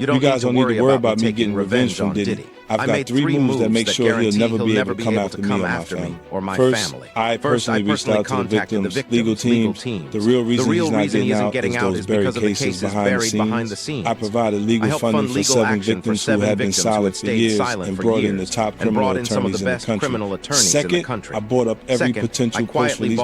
You guys don't need to worry about me getting revenge from Diddy. I've got 3 moves that make sure he'll never be able to come after me or my family. First, I personally reached out to the victim's legal teams. The real reason he's not getting out is those buried cases behind the scenes. I provided legal funding for 7 victims who had been silent for years and brought in the top criminal attorneys in the country. Second, I bought up every potential post-release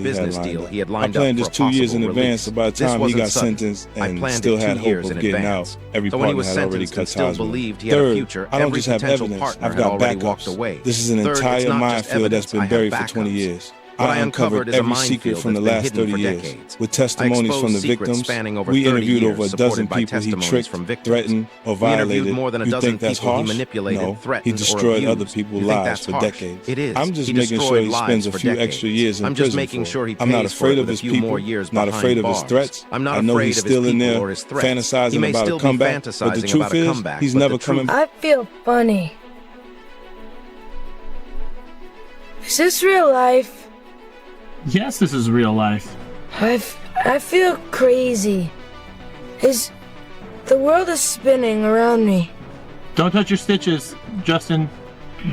business deal he had lined up. I planned this 2 years in advance, so by the time he got sentenced and still had hope of getting out, every partner had already cut ties with him. Third, I don't just have evidence, I've got backups. This is an entire minefield that's been buried for 20 years. I uncovered every secret from the last 30 years. With testimonies from the victims, we interviewed over a dozen people he tricked, threatened, or violated. You think that's harsh? No, he destroyed other people's lives for decades. I'm just making sure he spends a few extra years in prison for it. I'm not afraid of his people, not afraid of his threats. I know he's still in there fantasizing about a comeback, but the truth is, he's never coming back. I feel funny. Is this real life? Yes, this is real life. I feel crazy. The world is spinning around me. Don't touch your stitches, Justin.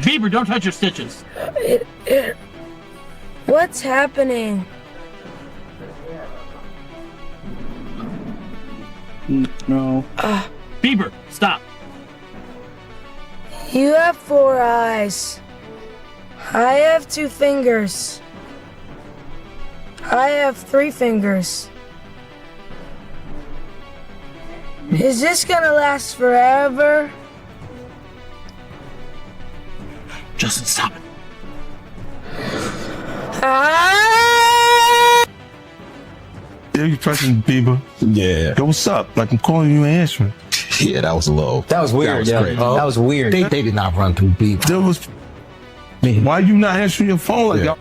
Bieber, don't touch your stitches. What's happening? No. Bieber, stop. You have 4 eyes. I have 2 fingers. I have 3 fingers. Is this gonna last forever? Justin, stop it. Ah! Yeah, you pressing Bieber? Yeah. Yo, what's up? Like, I'm calling you, ain't answering. Yeah, that was low. That was weird, that was That was weird. They did not run through Bieber. There was... Why you not answering your phone like y'all?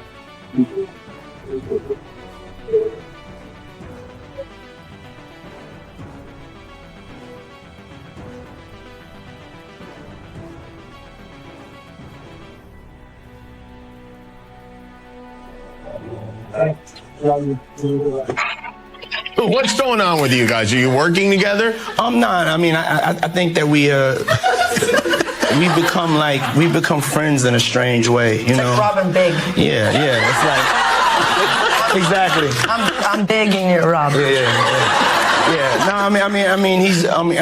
What's going on with you guys? Are you working together? I'm not. I mean, I think that we become friends in a strange way, you know. Like Robin Big. Yeah. It's like exactly. I'm Big and you're Robin. Yeah. No, I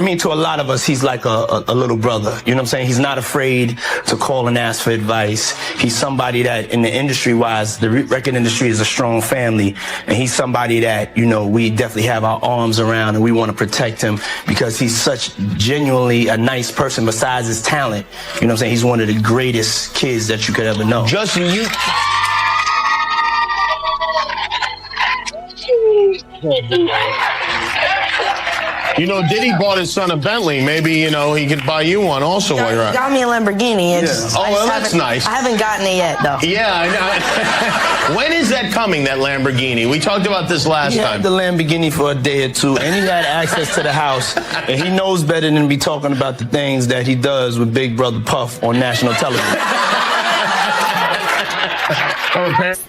mean, to a lot of us, he's like a little brother. You know what I'm saying? He's not afraid to call and ask for advice. He's somebody that, in the industry-wise, the record industry is a strong family, and he's somebody that, you know, we definitely have our arms around, and we want to protect him because he's such genuinely a nice person. Besides his talent, you know what I'm saying? He's one of the greatest kids that you could ever know. Justin, you know, Diddy bought his son a Bentley. Maybe, you know, he could buy you one also while you're out. Got me a Lamborghini. Oh, well, that's nice. I haven't gotten it yet, though. Yeah, I know. When is that coming, that Lamborghini? We talked about this last time. He had the Lamborghini for a day or two, and he had access to the house, and he knows better than to be talking about the things that he does with Big Brother Puff on national television.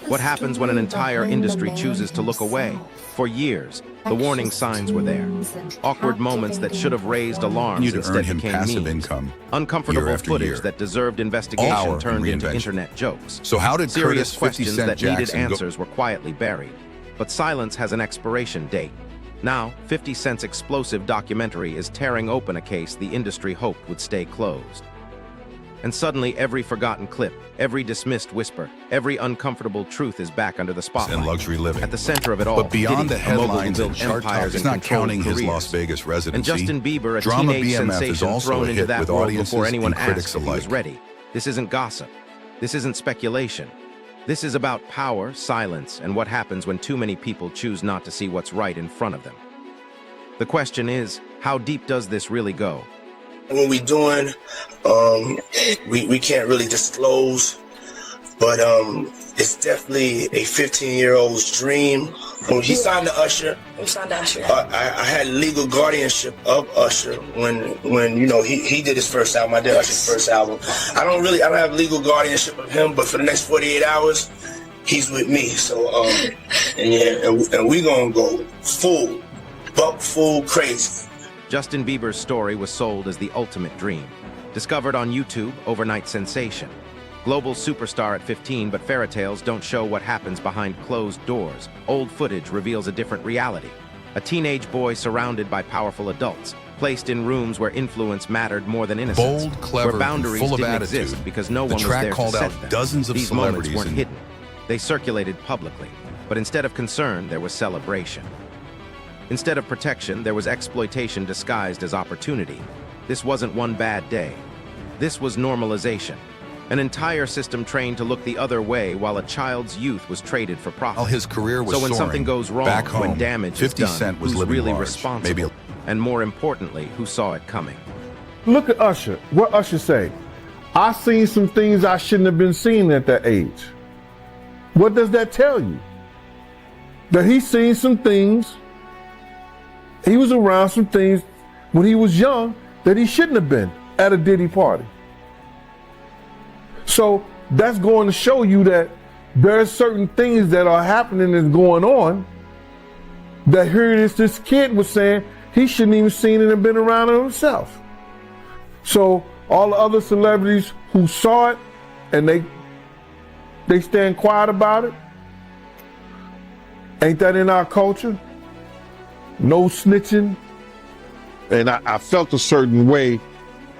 What happens when an entire industry chooses to look away? For years, the warning signs were there. Awkward moments that should have raised alarms instead became memes. Uncomfortable footage that deserved investigation turned into internet jokes. So how did serious Curtis 50 questions Cent that needed Jackson answers were quietly buried? But silence has an expiration date. Now, 50 Cent's explosive documentary is tearing open a case the industry hoped would stay closed. And suddenly, every forgotten clip, every dismissed whisper, every uncomfortable truth is back under the spotlight. And luxury living. At the center of it all, But beyond Diddy, the headlines a mogul who and built chart empires tops, and not controlled counting his careers. Las Vegas residency, And Justin Bieber, a Drama teenage BMF is sensation also thrown a into hit that with world audiences before anyone and critics asked if he was alike. ready. This isn't gossip. This isn't speculation. This is about power, silence, and what happens when too many people choose not to see what's right in front of them. The question is, how deep does this really go? What we doing, we can't really disclose, but it's definitely a 15-year-old's dream. When he signed to Usher, I had legal guardianship of Usher when you know he did his first album. I did Usher's first album. I don't have legal guardianship of him, but for the next 48 hours, he's with me. So and we gonna go full crazy. Justin Bieber's story was sold as the ultimate dream. Discovered on YouTube, overnight sensation. Global superstar at 15, but fairy tales don't show what happens behind closed doors. Old footage reveals a different reality. A teenage boy surrounded by powerful adults, placed in rooms where influence mattered more than innocence. Bold, clever, where boundaries full of didn't attitude. exist because no The one was track there called to set out them. dozens of These moments celebrities weren't and- hidden. They circulated publicly, but instead of concern, there was celebration. Instead of protection, there was exploitation disguised as opportunity. This wasn't one bad day. This was normalization. An entire system trained to look the other way while a child's youth was traded for profit. While his career was So when soaring, something goes wrong, back home, when damage 50 is done, Cent was who's living really large, responsible? maybe And more importantly, who saw it coming? Look at Usher. What Usher say? I seen some things I shouldn't have been seeing at that age. What does that tell you? That he's seen some things, he was around some things when he was young that he shouldn't have been at a Diddy party. So that's going to show you that there are certain things that are happening and going on that here it is, this kid was saying he shouldn't even seen it and been around it himself. So all the other celebrities who saw it and they stand quiet about it, ain't that in our culture? No snitching. And I felt a certain way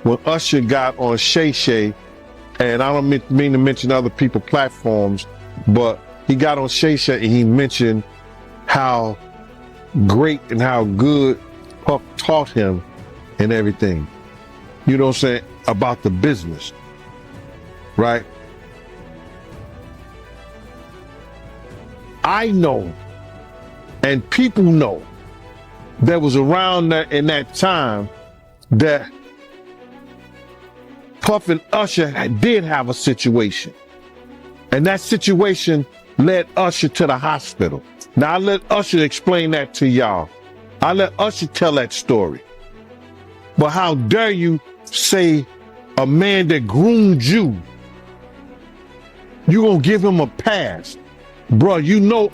when Usher got on Shay Shay, and I don't mean to mention other people's platforms, but he got on Shay Shay and he mentioned how great and how good Puff taught him and everything. You know what I'm saying? About the business, right? I know, and people know, that was around that in that time that Puff and Usher did have a situation. And that situation led Usher to the hospital. Now I let Usher explain that to y'all. I let Usher tell that story. But how dare you say a man that groomed you, you gonna give him a pass? Bruh, you know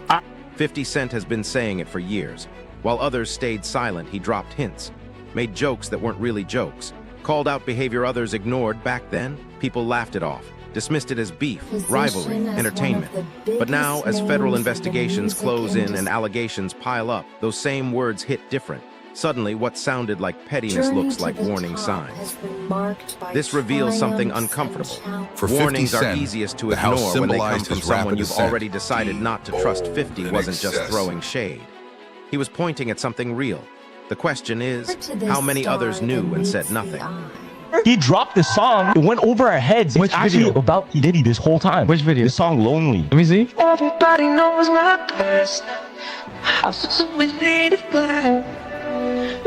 50 Cent has been saying it for years. While others stayed silent, he dropped hints, made jokes that weren't really jokes, called out behavior others ignored back then. People laughed it off, dismissed it as beef, rivalry, entertainment. But now, as federal investigations close in and allegations pile up, those same words hit different. Suddenly, what sounded like pettiness looks like warning signs. This reveals something uncomfortable. For 50 Warnings are Cent, easiest to the house ignore when they come symbolized from his someone rapid you've ascent. already decided not to trust. 50 and wasn't just excess. throwing shade. He was pointing at something real. The question is, how many others knew and said nothing? He dropped the song. It went over our heads. Which it's actually video? about Diddy this whole time. Which video? The song Lonely. Let me see. Everybody knows my best. Houses always made of glass.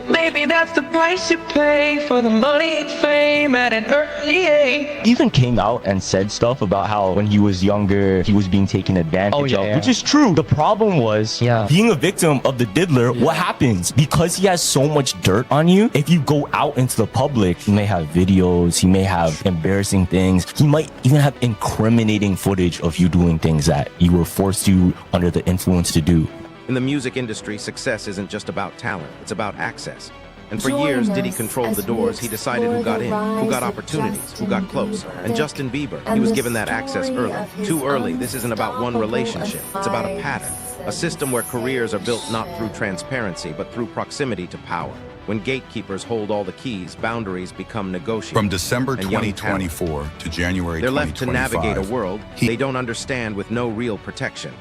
Maybe that's the price you pay for the money and fame at an early age. He even came out and said stuff about how when he was younger, he was being taken advantage of, which is true. The problem was being a victim of the diddler. What happens? Because he has so much dirt on you, if you go out into the public, he may have videos, he may have embarrassing things, he might even have incriminating footage of you doing things that you were forced to under the influence to do. In the music industry, success isn't just about talent, it's about access. And for years, Diddy controlled the doors. He decided who got in, who got opportunities, who got close. And Justin Bieber, he was given that access early. Too early. This isn't about one relationship. It's about a pattern. A system where careers are built not through transparency, but through proximity to power. When gatekeepers hold all the keys, boundaries become negotiable. From December 2024 to January 2025, they're left to navigate a world they don't understand with no real protection.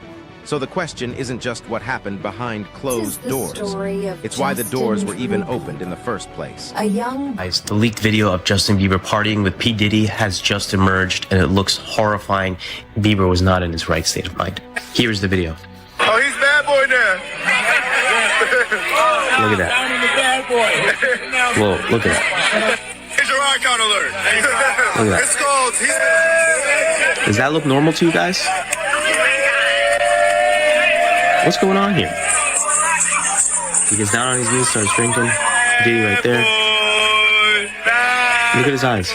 So the question isn't just what happened behind closed doors. It's why the doors were even opened in the first place. The leaked video of Justin Bieber partying with P. Diddy has just emerged, and it looks horrifying. Bieber was not in his right state of mind. Here's the video. Oh, he's bad boy now. Look at that. Whoa, look at that. Here's your icon alert. Look at that. It's called, Does that look normal to you guys? What's going on here? He gets down on his knees, starts drinking. Diddy right there. Look at his eyes.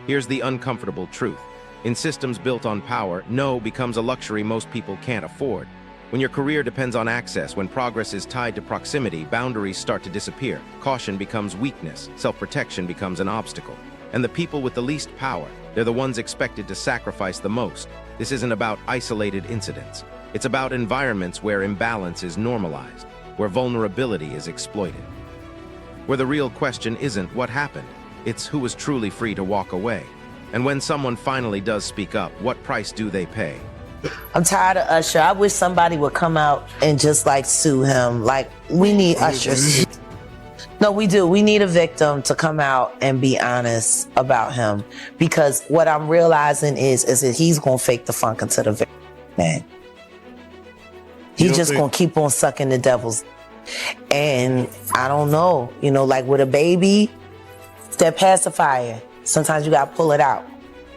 Here's the uncomfortable truth. In systems built on power, no becomes a luxury most people can't afford. When your career depends on access, when progress is tied to proximity, boundaries start to disappear. Caution becomes weakness. Self-protection becomes an obstacle. And the people with the least power, they're the ones expected to sacrifice the most. This isn't about isolated incidents. It's about environments where imbalance is normalized, where vulnerability is exploited. Where the real question isn't what happened, it's who was truly free to walk away. And when someone finally does speak up, what price do they pay? I'm tired of Usher. I wish somebody would come out and just like sue him. Like, we need Usher. No, we do. We need a victim to come out and be honest about him. Because what I'm realizing is that he's going to fake the funk into the victim, man. He's just going to keep on sucking the devil's. And I don't know, you know, like with a baby, that pacifier, sometimes you got to pull it out.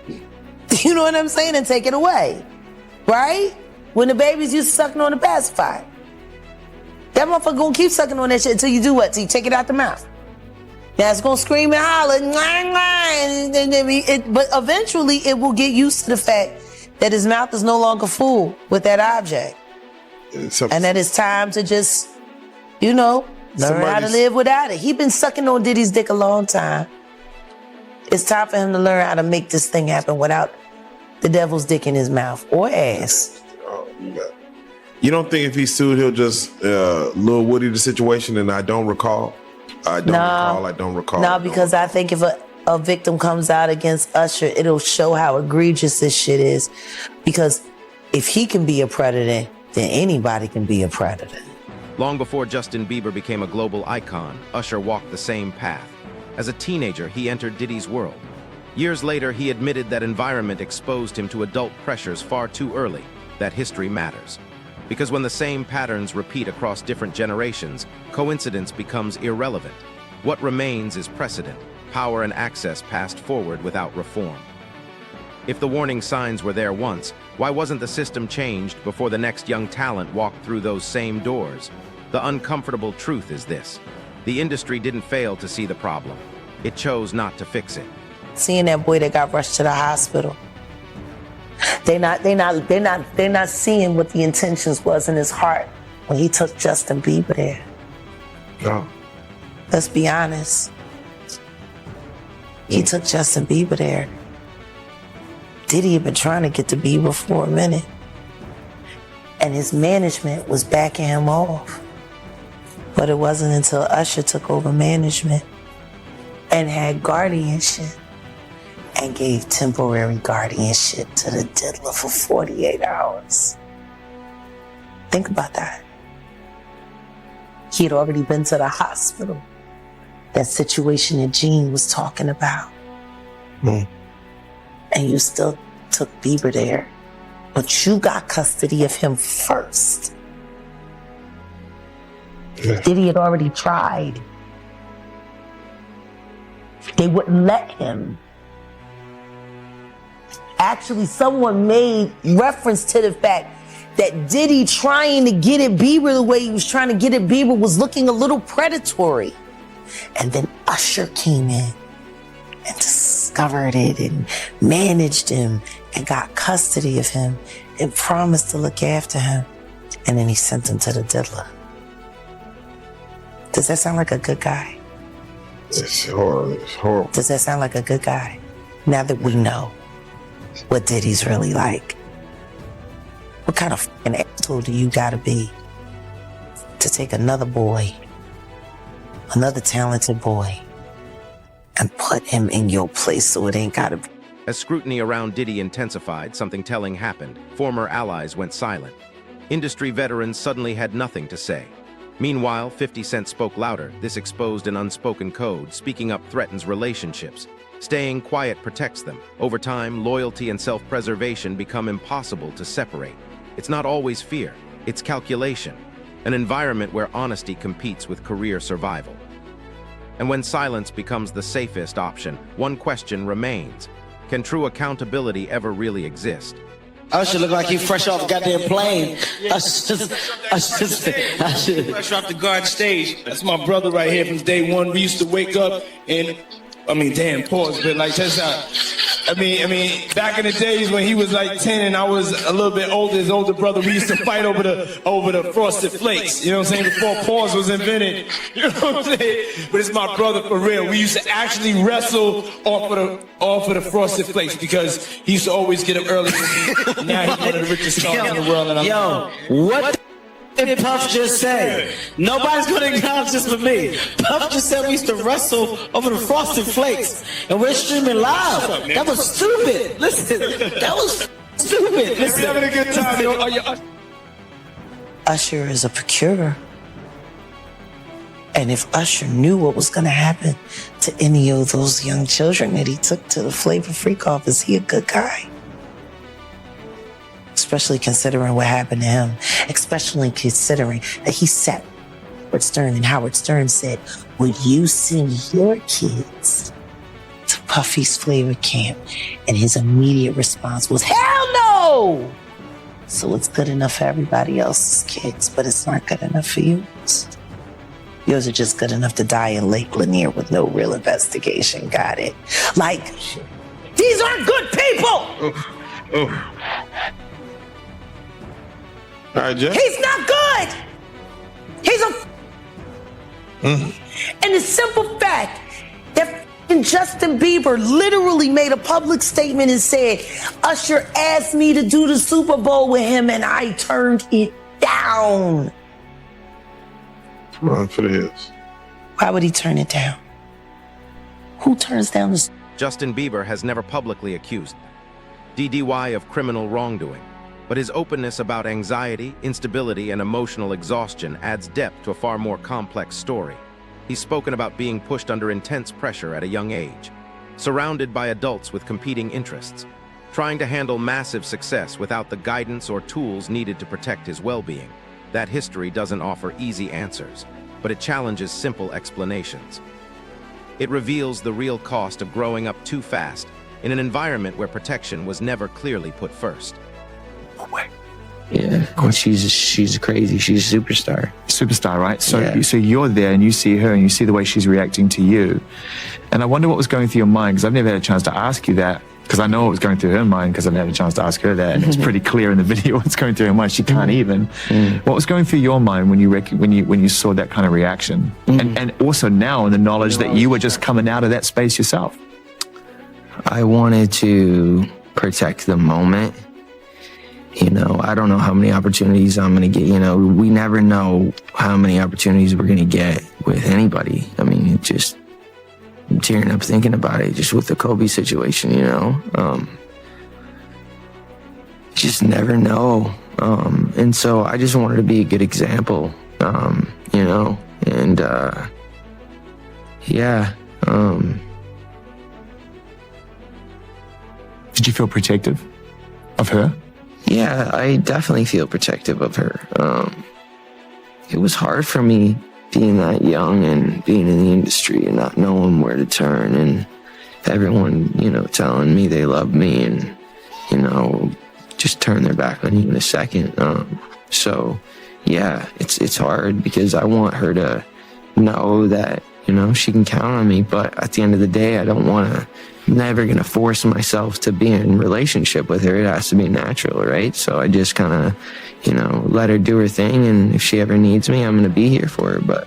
You know what I'm saying? And take it away. Right? When the babies used to sucking on the pacifier. That motherfucker gonna keep sucking on that shit until you do what? Till you take it out the mouth. Now it's gonna scream and holler, but eventually it will get used to the fact that his mouth is no longer full with that object. And that it's time to just, you know, learn how to live without it. He been sucking on Diddy's dick a long time. It's time for him to learn how to make this thing happen without the devil's dick in his mouth or ass. You don't think if he sued, he'll just Lil Woody the situation and I don't recall? I don't recall. No, because I think if a victim comes out against Usher, it'll show how egregious this shit is. Because if he can be a predator, then anybody can be a predator. Long before Justin Bieber became a global icon, Usher walked the same path. As a teenager, he entered Diddy's world. Years later, he admitted that environment exposed him to adult pressures far too early, that history matters. Because when the same patterns repeat across different generations, coincidence becomes irrelevant. What remains is precedent, power and access passed forward without reform. If the warning signs were there once, why wasn't the system changed before the next young talent walked through those same doors? The uncomfortable truth is this: the industry didn't fail to see the problem. It chose not to fix it. Seeing that boy that got rushed to the hospital, they're not seeing what the intentions was in his heart when he took Justin Bieber there. No. Let's be honest. He took Justin Bieber there. Diddy had been trying to get to Bieber for a minute, and his management was backing him off. But it wasn't until Usher took over management and had guardianship and gave temporary guardianship to the diddler for 48 hours. Think about that. He had already been to the hospital. That situation that Gene was talking about. And you still took Bieber there. But you got custody of him first. Diddy had already tried. They wouldn't let him. Actually, someone made reference to the fact that Diddy trying to get at Bieber the way he was trying to get at Bieber was looking a little predatory. And then Usher came in and discovered it and managed him and got custody of him and promised to look after him. And then he sent him to the diddler. Does that sound like a good guy? It's horrible. It's horrible. Does that sound like a good guy? Now that we know what Diddy's really like. What kind of fucking asshole do you gotta be to take another boy, another talented boy, and put him in your place so it ain't gotta be? As scrutiny around Diddy intensified, something telling happened. Former allies went silent. Industry veterans suddenly had nothing to say. Meanwhile, 50 Cent spoke louder. This exposed an unspoken code. Speaking up threatens relationships. Staying quiet protects them. Over time, loyalty and self-preservation become impossible to separate. It's not always fear, it's calculation. An environment where honesty competes with career survival. And when silence becomes the safest option, one question remains. Can true accountability ever really exist? Usher look like he fresh off a goddamn plane. Usher fresh off the guard stage. That's my brother right here from day one. We used to wake up and, damn, pause, but like, check this out. I mean, back in the days when he was like 10 and I was a little bit older, his older brother, we used to fight over the Frosted Flakes. You know what I'm saying? Before pause was invented. You know what I'm saying? But it's my brother for real. We used to actually wrestle off of the Frosted Flakes because he used to always get up early with me. Now he's one of the richest stars in the world. And What did Puff just say? Nobody's gonna acknowledge this but me. Puff just said we used to wrestle over the Frosted Flakes, and we're streaming live. That was stupid. Listen, that was stupid. Listen, having a good time, yo. Usher is a procurer. And if Usher knew what was gonna happen to any of those young children that he took to the Flavor Freak office, he a good guy. Especially considering what happened to him. Especially considering that he sat Howard Stern, and Howard Stern said, would you send your kids to Puffy's Flavor Camp? And his immediate response was, hell no! So it's good enough for everybody else's kids, but it's not good enough for yours. Yours are just good enough to die in Lake Lanier with no real investigation. Got it? Like, these aren't good people! All right, Jeff. He's not good! He's a... And the simple fact that Justin Bieber literally made a public statement and said, Usher asked me to do the Super Bowl with him and I turned it down. Run for the hills. Why would he turn it down? Who turns down the... Justin Bieber has never publicly accused DDY of criminal wrongdoing, but his openness about anxiety, instability, and emotional exhaustion adds depth to a far more complex story. He's spoken about being pushed under intense pressure at a young age, surrounded by adults with competing interests, trying to handle massive success without the guidance or tools needed to protect his well-being. That history doesn't offer easy answers, but it challenges simple explanations. It reveals the real cost of growing up too fast in an environment where protection was never clearly put first. Yeah, well, she's crazy. She's a superstar. Superstar, right? So, so you're there and you see her and you see the way she's reacting to you. And I wonder what was going through your mind, because I've never had a chance to ask you that, because I know what was going through her mind, because I've never had a chance to ask her that. And it's pretty clear in the video what's going through her mind. She can't even. What was going through your mind when you saw that kind of reaction? And also now in the knowledge that you were just coming out of that space yourself. I wanted to protect the moment. You know, I don't know how many opportunities I'm going to get. You know, we never know how many opportunities we're going to get with anybody. I mean, it just, I'm tearing up thinking about it, just with the Kobe situation, you know. Just never know. And so I just wanted to be a good example, you know, and yeah. Did you feel protective of her? Yeah, I definitely feel protective of her. It was hard for me being that young and being in the industry and not knowing where to turn, and everyone, you know, telling me they love me and, you know, just turn their back on you in a second. So yeah, it's hard because I want her to know that, you know, she can count on me, but at the end of the day, I don't want to, never going to force myself to be in relationship with her. It has to be natural, right? So I just kind of, you know, let her do her thing, and if she ever needs me, I'm going to be here for her. But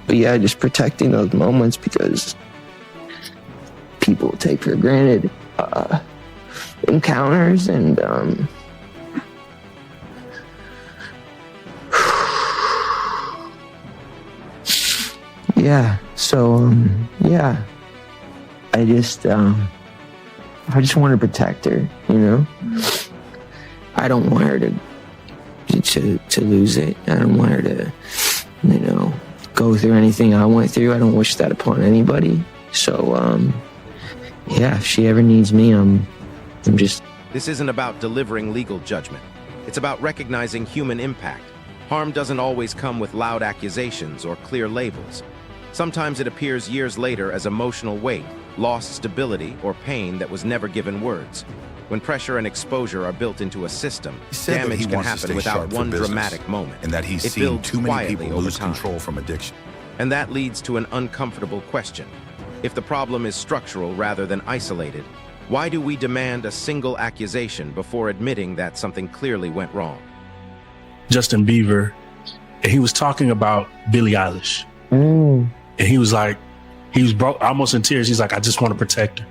yeah, just protecting those moments, because people take for granted encounters, and yeah, so yeah, I just want to protect her, you know. I don't want her to lose it. I don't want her to, you know, go through anything I went through. I don't wish that upon anybody. So yeah, if she ever needs me, I'm just... This isn't about delivering legal judgment. It's about recognizing human impact. Harm doesn't always come with loud accusations or clear labels. Sometimes it appears years later as emotional weight, lost stability, or pain that was never given words. When pressure and exposure are built into a system, damage can happen without one dramatic moment. And that he's seen too many people lose control from addiction. And that leads to an uncomfortable question. If the problem is structural rather than isolated, why do we demand a single accusation before admitting that something clearly went wrong? Justin Bieber, and he was talking about Billie Eilish. And he was like, he was broke, almost in tears. He's like, I just want to protect her.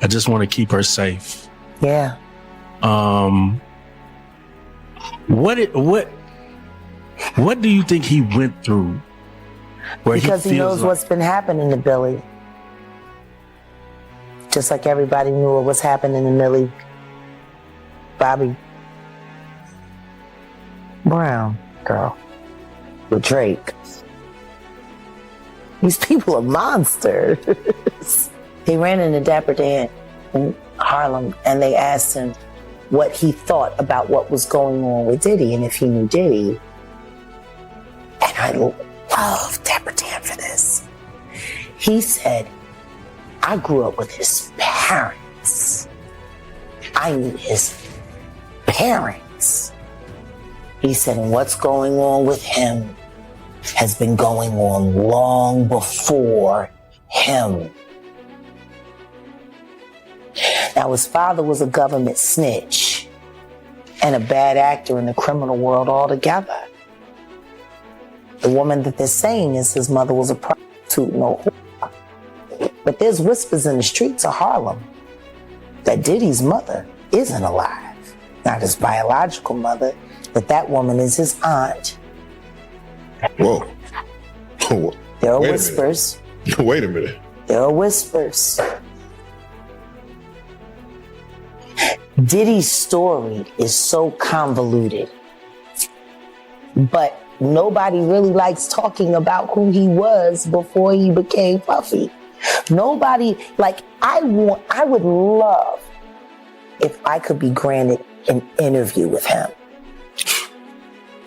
I just want to keep her safe. Yeah. What do you think he went through? Because he knows what's been happening to Billy. Just like everybody knew what was happening to Millie Bobby Brown girl with Drake. These people are monsters. He ran into Dapper Dan in Harlem and they asked him what he thought about what was going on with Diddy and if he knew Diddy. And I love Dapper Dan for this. He said, I grew up with his parents. I knew his parents. He said, and what's going on with him has been going on long before him. Now, his father was a government snitch and a bad actor in the criminal world altogether. The woman that they're saying is his mother was a prostitute, no whore. But there's whispers in the streets of Harlem that Diddy's mother isn't alive. Not his biological mother, but that woman is his aunt. Whoa. There are whispers. Wait a minute. There are whispers. Diddy's story is so convoluted, but nobody really likes talking about who he was before he became Puffy. Nobody, like, I would love if I could be granted an interview with him.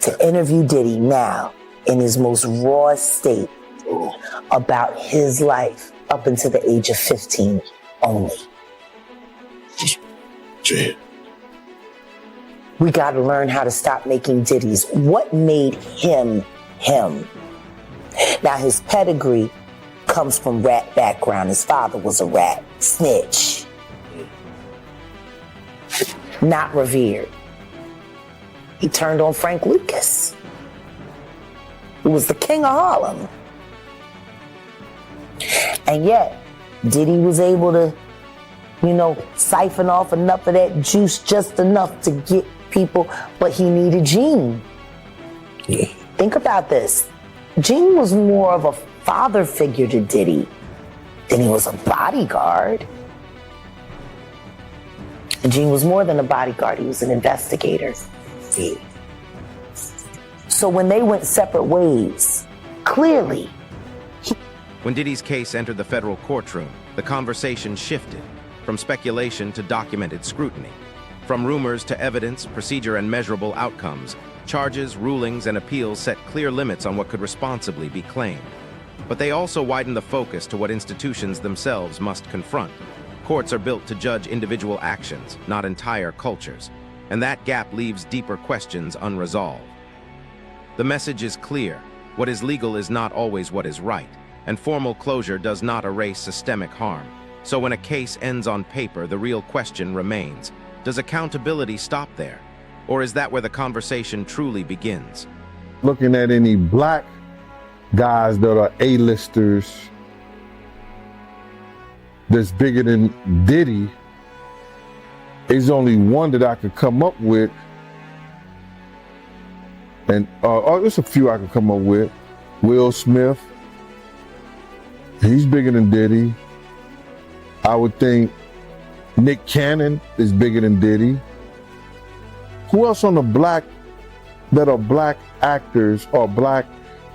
To interview Diddy now in his most raw state about his life up until the age of 15 only. We got to learn how to stop making Diddies. What made him him? Now, his pedigree comes from rat background. His father was a rat, snitch. Not revered. He turned on Frank Lucas, who was the king of Harlem. And yet, Diddy was able to, siphon off enough of that juice, just enough to get people, but he needed Gene. Think about this. Gene was more of a father figure to Diddy than he was a bodyguard. And Gene was more than a bodyguard, he was an investigator. So when they went separate ways, clearly. When Diddy's case entered the federal courtroom, the conversation shifted from speculation to documented scrutiny. From rumors to evidence, procedure, and measurable outcomes, charges, rulings, and appeals set clear limits on what could responsibly be claimed. But they also widen the focus to what institutions themselves must confront. Courts are built to judge individual actions, not entire cultures, and that gap leaves deeper questions unresolved. The message is clear. What is legal is not always what is right, and formal closure does not erase systemic harm. So when a case ends on paper, the real question remains. Does accountability stop there? Or is that where the conversation truly begins? Looking at any black guys that are A-listers that's bigger than Diddy, there's only one that I could come up with. And there's a few I could come up with. Will Smith. He's bigger than Diddy. I would think Nick Cannon is bigger than Diddy. Who else on the black that are black actors or black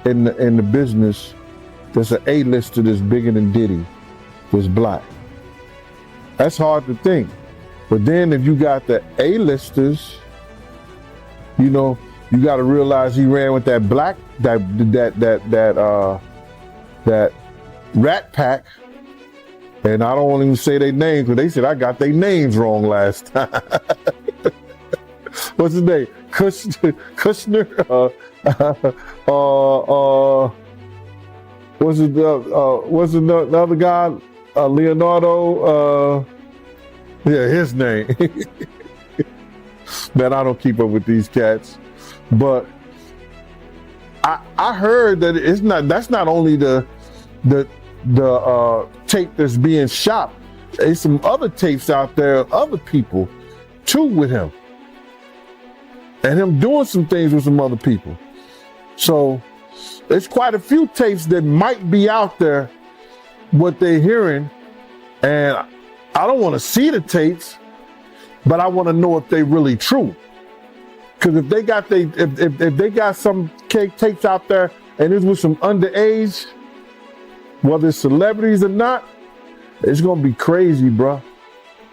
in the business that's an A-lister that's bigger than Diddy was black? That's hard to think. But then if you got the A-listers, you got to realize he ran with that black that Rat Pack. And I don't want to even say their names, but they said I got their names wrong last time. What's his name? Kushner? what's the other guy? Leonardo. Yeah, his name. Man, I don't keep up with these cats, but I heard that that's not only the tape that's being shot. There's some other tapes out there of other people too with him, and him doing some things with some other people. So there's quite a few tapes that might be out there, what they're hearing, and I don't want to see the tapes, but I want to know if they really true. Because if they got some tapes out there and it's with some underage, whether it's celebrities or not, it's gonna be crazy, bro.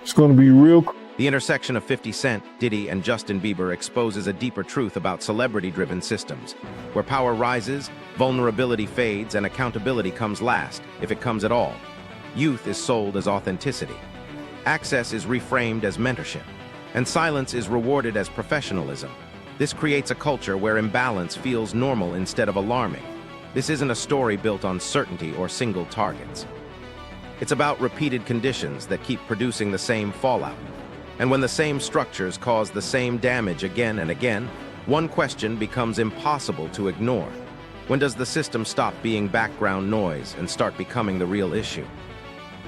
It's gonna be real. The intersection of 50 Cent, Diddy, and Justin Bieber exposes a deeper truth about celebrity-driven systems. Where power rises, vulnerability fades, and accountability comes last, if it comes at all. Youth is sold as authenticity. Access is reframed as mentorship. And silence is rewarded as professionalism. This creates a culture where imbalance feels normal instead of alarming. This isn't a story built on certainty or single targets. It's about repeated conditions that keep producing the same fallout. And when the same structures cause the same damage again and again, one question becomes impossible to ignore. When does the system stop being background noise and start becoming the real issue?